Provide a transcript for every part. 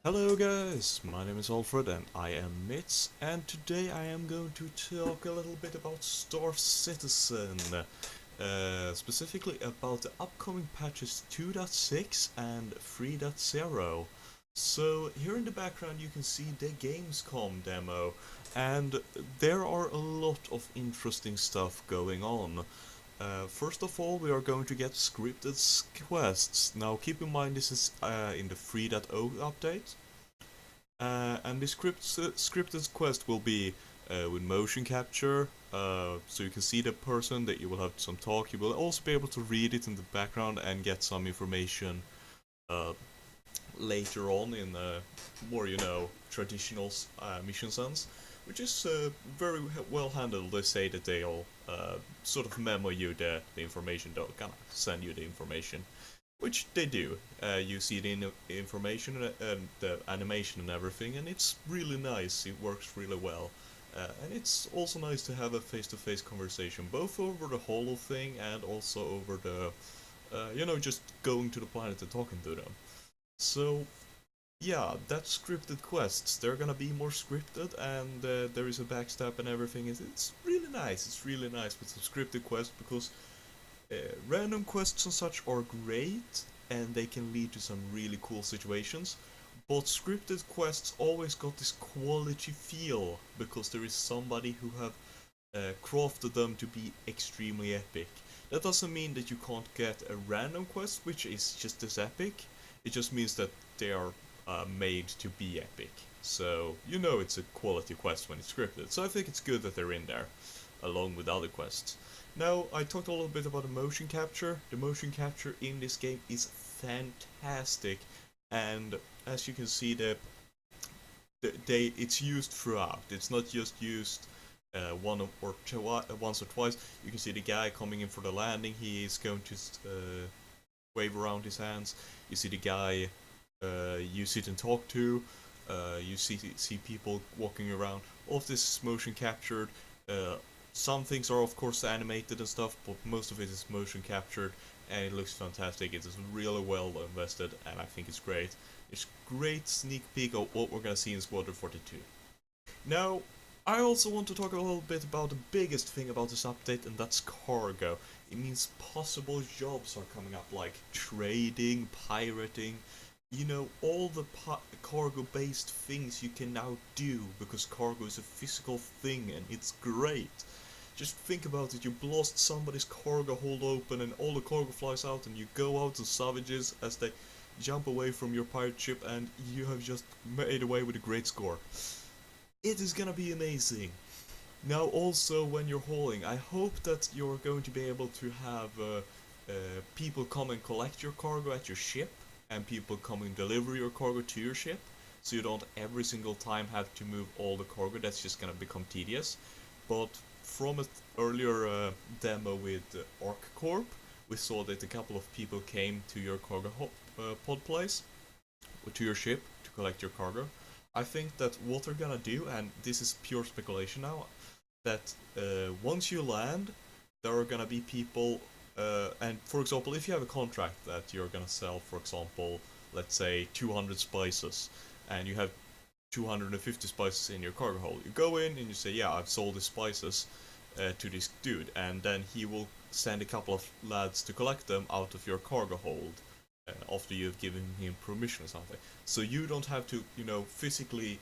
Hello guys, my name is Alfred and I am Mitz, and today I am going to talk a little bit about Starcitizen, specifically about the upcoming patches 2.6 and 3.0. So here in the background you can see the Gamescom demo, and there are a lot of interesting stuff going on. First of all, we are going to get scripted quests. Now keep in mind this is in the 3.0 update. And the scripted quest will be with motion capture, so you can see the person, that you will have some talk. You will also be able to read it in the background and get some information uh, later on in more, traditional mission sense, which is very well handled. They say that they'll sort of memo you the information, they'll kind of send you the information, which they do. You see the information and the animation and everything, and it's really nice. It works really well. And it's also nice to have a face-to-face conversation, both over the holo thing and also over the, just going to the planet and talking to them. So, yeah, that's scripted quests. They're gonna be more scripted, and there is a backstab and everything. It's really nice. It's really nice with some scripted quests because random quests and such are great, and they can lead to some really cool situations. But scripted quests always got this quality feel because there is somebody who have crafted them to be extremely epic. That doesn't mean that you can't get a random quest which is just as epic. It just means that they are made to be epic. So you know it's a quality quest when it's scripted. So I think it's good that they're in there, along with other quests. Now, I talked a little bit about the motion capture. The motion capture in this game is fantastic, and as you can see, it's used throughout. It's not just used once or twice. You can see the guy coming in for the landing. He is going to wave around his hands. You see the guy you sit and talk to. You see people walking around. All of this is motion captured. Some things are of course animated and stuff, but most of it is motion captured, and it looks fantastic. It is really well invested, and I think it's great. It's a great sneak peek of what we're gonna see in Squadron 42. Now, I also want to talk a little bit about the biggest thing about this update, and that's cargo. It means possible jobs are coming up, like trading, pirating, all the cargo-based things you can now do, because cargo is a physical thing, and it's great. Just think about it, you blast somebody's cargo hold open and all the cargo flies out, and you go out to savages as they jump away from your pirate ship, and you have just made away with a great score. It is gonna be amazing. Now also when you're hauling, I hope that you're going to be able to have people come and collect your cargo at your ship, and people come and deliver your cargo to your ship, so you don't every single time have to move all the cargo. That's just gonna become tedious. But from an earlier demo with Arc Corp, we saw that a couple of people came to your cargo pod place, or to your ship, to collect your cargo. I think that what they're gonna do, and this is pure speculation now, that once you land, there are gonna be people, and for example, if you have a contract that you're gonna sell, for example, let's say 200 spices, and you have 250 spices in your cargo hold. You go in and you say, yeah, I've sold the spices to this dude, and then he will send a couple of lads to collect them out of your cargo hold after you've given him permission or something. So you don't have to, physically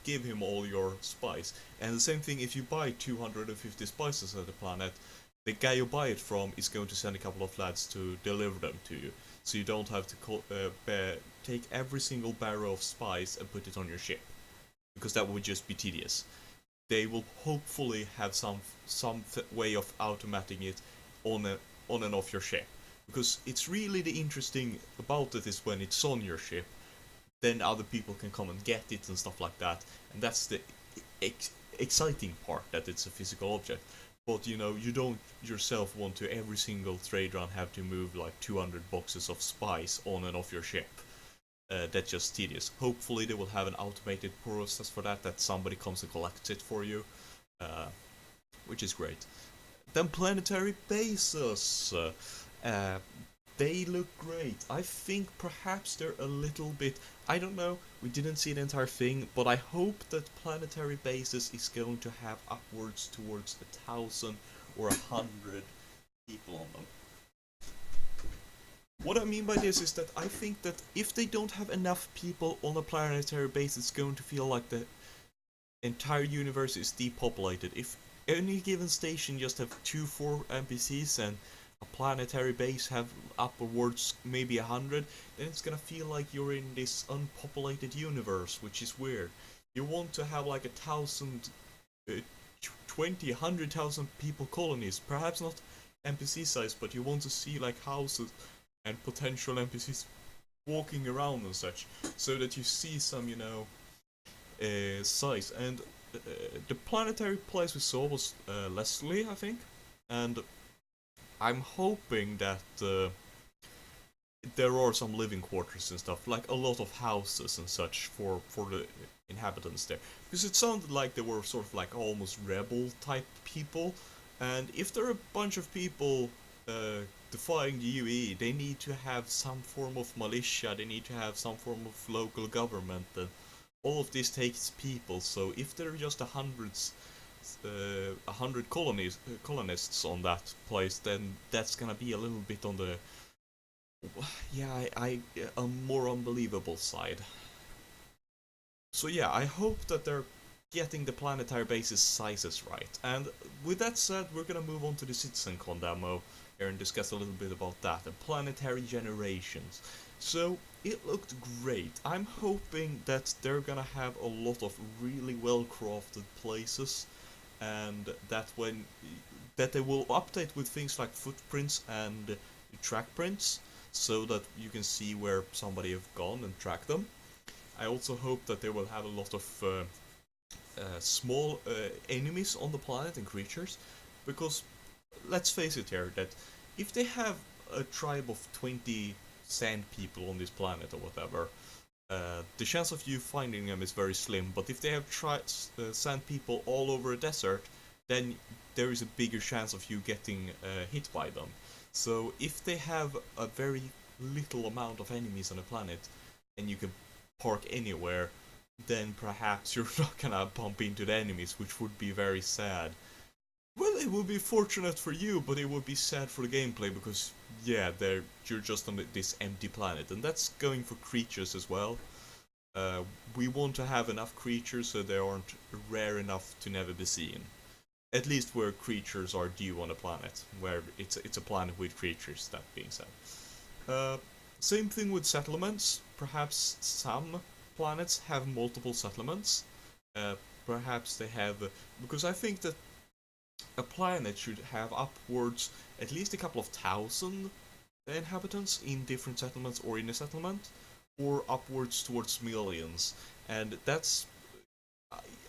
give him all your spice. And the same thing if you buy 250 spices at the planet, the guy you buy it from is going to send a couple of lads to deliver them to you. So you don't have to take every single barrel of spice and put it on your ship, because that would just be tedious. They will hopefully have some way of automating it on and off your ship, because it's really the interesting about it is when it's on your ship, then other people can come and get it and stuff like that, and that's the exciting part, that it's a physical object. But you don't yourself want to every single trade run have to move like 200 boxes of spice on and off your ship. That's just tedious. Hopefully they will have an automated process for that somebody comes and collects it for you, which is great. Then planetary bases. They look great. I think perhaps they're a little bit. I don't know. We didn't see the entire thing, but I hope that planetary bases is going to have upwards towards 1,000 or 100 people on them. What I mean by this is that I think that if they don't have enough people on a planetary base, it's going to feel like the entire universe is depopulated. If any given station just have 2-4 NPCs and a planetary base have upwards maybe 100, then it's gonna feel like you're in this unpopulated universe, which is weird. You want to have like 1,000, 20, 100,000 people colonies, perhaps not NPC size, but you want to see like houses and potential NPCs walking around and such, so that you see some, size. And the planetary place we saw was Leslie, I think, and I'm hoping that there are some living quarters and stuff, like a lot of houses and such for the inhabitants there, because it sounded like they were sort of like almost rebel type people, and if there are a bunch of people defying the UE, they need to have some form of militia, they need to have some form of local government, and all of this takes people. So if there are just a hundred colonists on that place, then that's gonna be a little bit on the yeah, a more unbelievable side. So yeah, I hope that they're getting the planetary base's sizes right. And with that said, we're gonna move on to the CitizenCon demo here and discuss a little bit about that and planetary generations. So it looked great. I'm hoping that they're gonna have a lot of really well crafted places, and that they will update with things like footprints and track prints, so that you can see where somebody have gone and track them. I also hope that they will have a lot of small enemies on the planet and creatures, because let's face it here, that if they have a tribe of 20 sand people on this planet or whatever, the chance of you finding them is very slim. But if they have sand people all over a desert, then there is a bigger chance of you getting hit by them. So if they have a very little amount of enemies on the planet, and you can park anywhere, then perhaps you're not gonna bump into the enemies, which would be very sad. Well, it would be fortunate for you, but it would be sad for the gameplay, because yeah, you're just on this empty planet, and that's going for creatures as well. We want to have enough creatures so they aren't rare enough to never be seen. At least where creatures are due on a planet, where it's a planet with creatures. That being said, same thing with settlements. Perhaps some planets have multiple settlements. Uh, Perhaps they have, because I think that a planet should have upwards at least a couple of thousand inhabitants in different settlements or in a settlement, or upwards towards millions. And that's,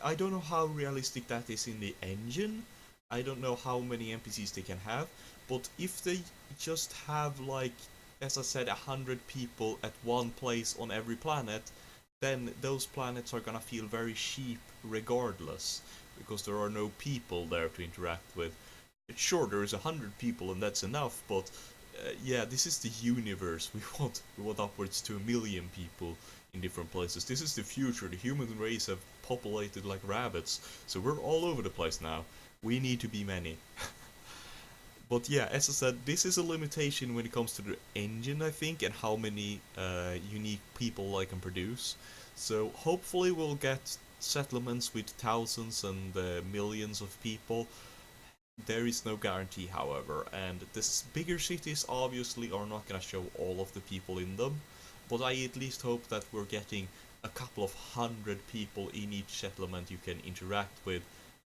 I don't know how realistic that is in the engine. I don't know how many NPCs they can have, but if they just have, like, as I said, 100 people at one place on every planet, then those planets are gonna feel very cheap regardless, because there are no people there to interact with. Sure, there is 100 people and that's enough, but yeah, this is the universe. We want upwards to 1 million people in different places. This is the future. The human race have populated like rabbits, so we're all over the place now. We need to be many. But yeah, as I said, this is a limitation when it comes to the engine, I think, and how many unique people I can produce. So hopefully we'll get settlements with thousands and millions of people. There is no guarantee, however, and the bigger cities obviously are not gonna show all of the people in them, but I at least hope that we're getting a couple of 100 people in each settlement you can interact with,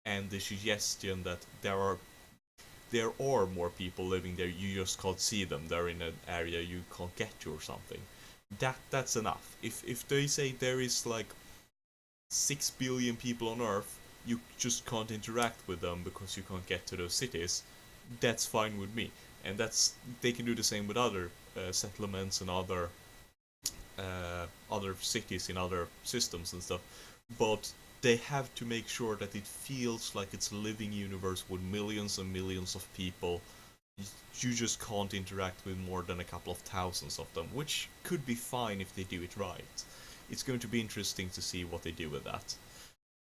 and the suggestion that there are more people living there, you just can't see them. They're in an area you can't get to or something. That's enough. If they say there is like 6 billion people on Earth, you just can't interact with them because you can't get to those cities, that's fine with me. And they can do the same with other settlements and other cities in other systems and stuff. But they have to make sure that it feels like it's a living universe with millions and millions of people, you just can't interact with more than a couple of thousands of them, which could be fine if they do it right. It's going to be interesting to see what they do with that.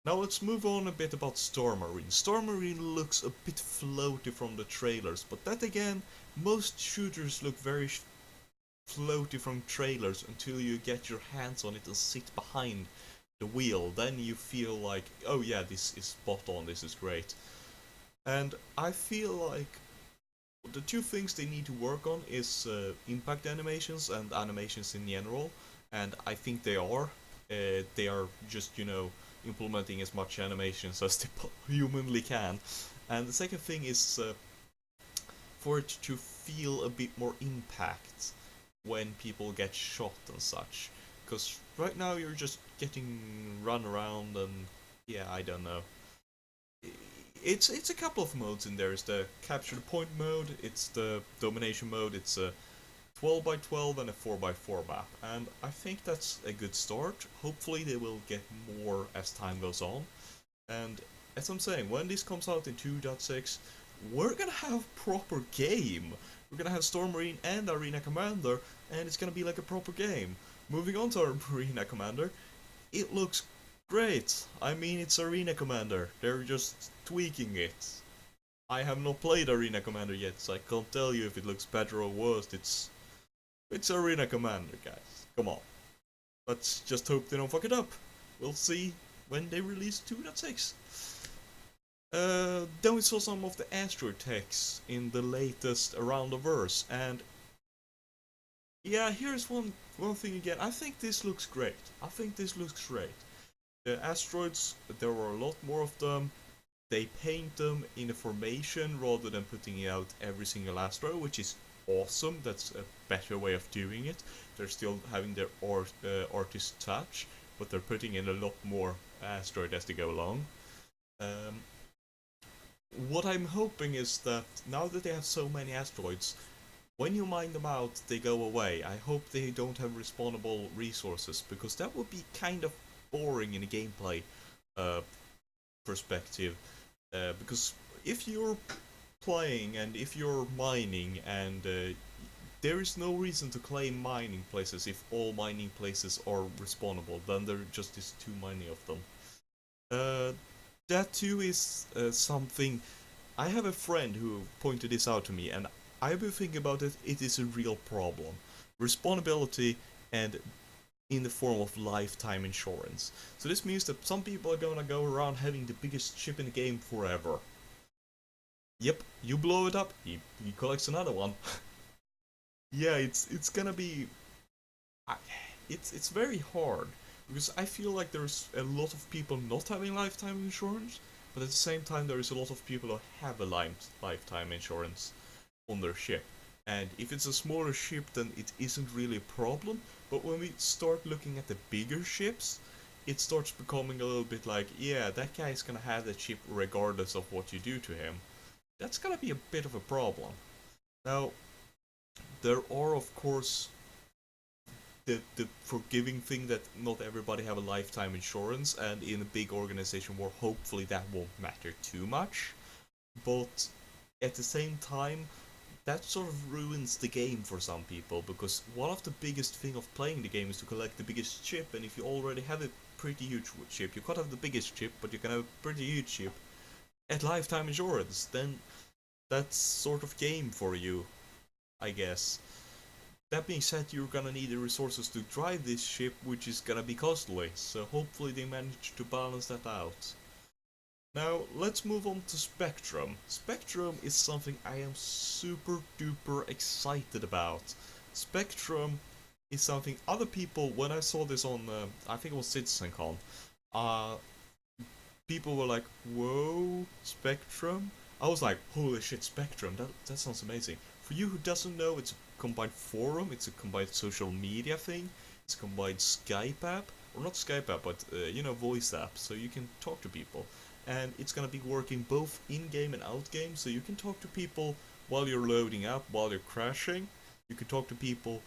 Now let's move on a bit about Storm Marine. Storm Marine looks a bit floaty from the trailers, but that again, most shooters look very floaty from trailers until you get your hands on it and sit behind the wheel. Then you feel like, oh yeah, this is spot on, this is great. And I feel like the two things they need to work on is impact animations and animations in general, and I think they are. They are just, implementing as much animations as they humanly can. And the second thing is for it to feel a bit more impact when people get shot and such. Because right now you're just getting run around and yeah, I don't know. It's a couple of modes in there. It's the capture the point mode, it's the domination mode, it's a 12 by 12 and a 4 by 4 map, and I think that's a good start. Hopefully they will get more as time goes on, and as I'm saying, when this comes out in 2.6, we're gonna have proper game. We're gonna have Storm Marine and Arena Commander, and it's gonna be like a proper game. Moving on to our Arena Commander, it looks great. I mean, it's Arena Commander. They're just tweaking it. I have not played Arena Commander yet, so I can't tell you if it looks better or worse. It's Arena Commander, guys. Come on. Let's just hope they don't fuck it up. We'll see when they release 2.6. Then we saw some of the asteroid techs in the latest Around the Verse, and yeah, here's one thing again. I think this looks great. The asteroids, there were a lot more of them. They paint them in a formation rather than putting out every single asteroid, which is awesome. That's a better way of doing it. They're still having their artist touch, but they're putting in a lot more asteroid as they go along. Um, what I'm hoping is that now that they have so many asteroids, when you mine them out, they go away. I hope they don't have respawnable resources, because that would be kind of boring in a gameplay uh, perspective. Because if you're playing and if you're mining and there is no reason to claim mining places if all mining places are respawnable, then there just is too many of them. Uh, that too is something. I have a friend who pointed this out to me, and I've been thinking about it. It is a real problem. Respawnability and in the form of lifetime insurance. So this means that some people are gonna go around having the biggest ship in the game forever. Yep, you blow it up, he collects another one. Yeah, it's gonna be. It's very hard because I feel like there's a lot of people not having lifetime insurance, but at the same time there is a lot of people who have a lifetime insurance on their ship. And if it's a smaller ship, then it isn't really a problem. But when we start looking at the bigger ships, it starts becoming a little bit like, yeah, that guy's gonna have that ship regardless of what you do to him. That's gonna be a bit of a problem. Now, there are of course the forgiving thing that not everybody have a lifetime insurance, and in a big organization where hopefully that won't matter too much. But at the same time, that sort of ruins the game for some people, because one of the biggest thing of playing the game is to collect the biggest ship, and if you already have a pretty huge ship, you can't have the biggest ship, but you can have a pretty huge ship at lifetime insurance, then that's sort of game for you, I guess. That being said, you're gonna need the resources to drive this ship, which is gonna be costly, so hopefully they manage to balance that out. Now, let's move on to Spectrum. Spectrum is something I am super duper excited about. Spectrum is something other people, when I saw this on, I think it was CitizenCon, uh, people were like, whoa, Spectrum? I was like, holy shit, Spectrum, that sounds amazing. For you who doesn't know, it's a combined forum, it's a combined social media thing, it's a combined Skype app, or not Skype app, but, voice app, so you can talk to people. And it's gonna be working both in-game and out-game, so you can talk to people while you're loading up, while you're crashing. You can talk to people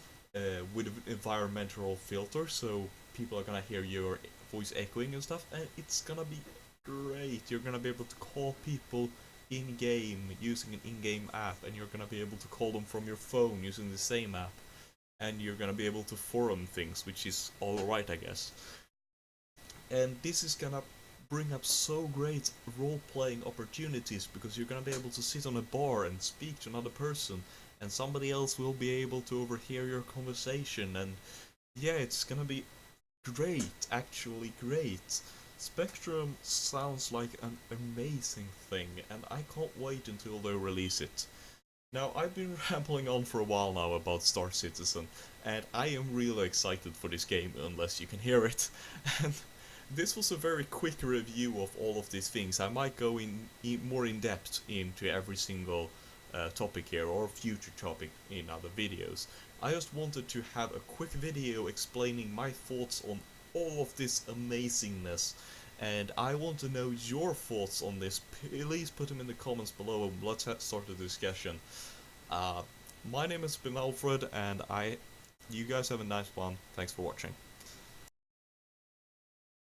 with an environmental filter, so people are gonna hear your voice echoing and stuff, and it's gonna be great. You're gonna be able to call people in-game using an in-game app, and you're gonna be able to call them from your phone using the same app, and you're gonna be able to forum things, which is alright, I guess. And this is gonna bring up so great role-playing opportunities because you're gonna be able to sit on a bar and speak to another person, and somebody else will be able to overhear your conversation, and yeah, it's gonna be great, actually great. Spectrum sounds like an amazing thing, and I can't wait until they release it. Now, I've been rambling on for a while now about Star Citizen, and I am really excited for this game, unless you can hear it. And this was a very quick review of all of these things. I might go more in depth into every single topic here, or future topic in other videos. I just wanted to have a quick video explaining my thoughts on all of this amazingness, and I want to know your thoughts on this. Please put them in the comments below and let's start the discussion. My name has been Alfred, and you guys have a nice one. Thanks for watching.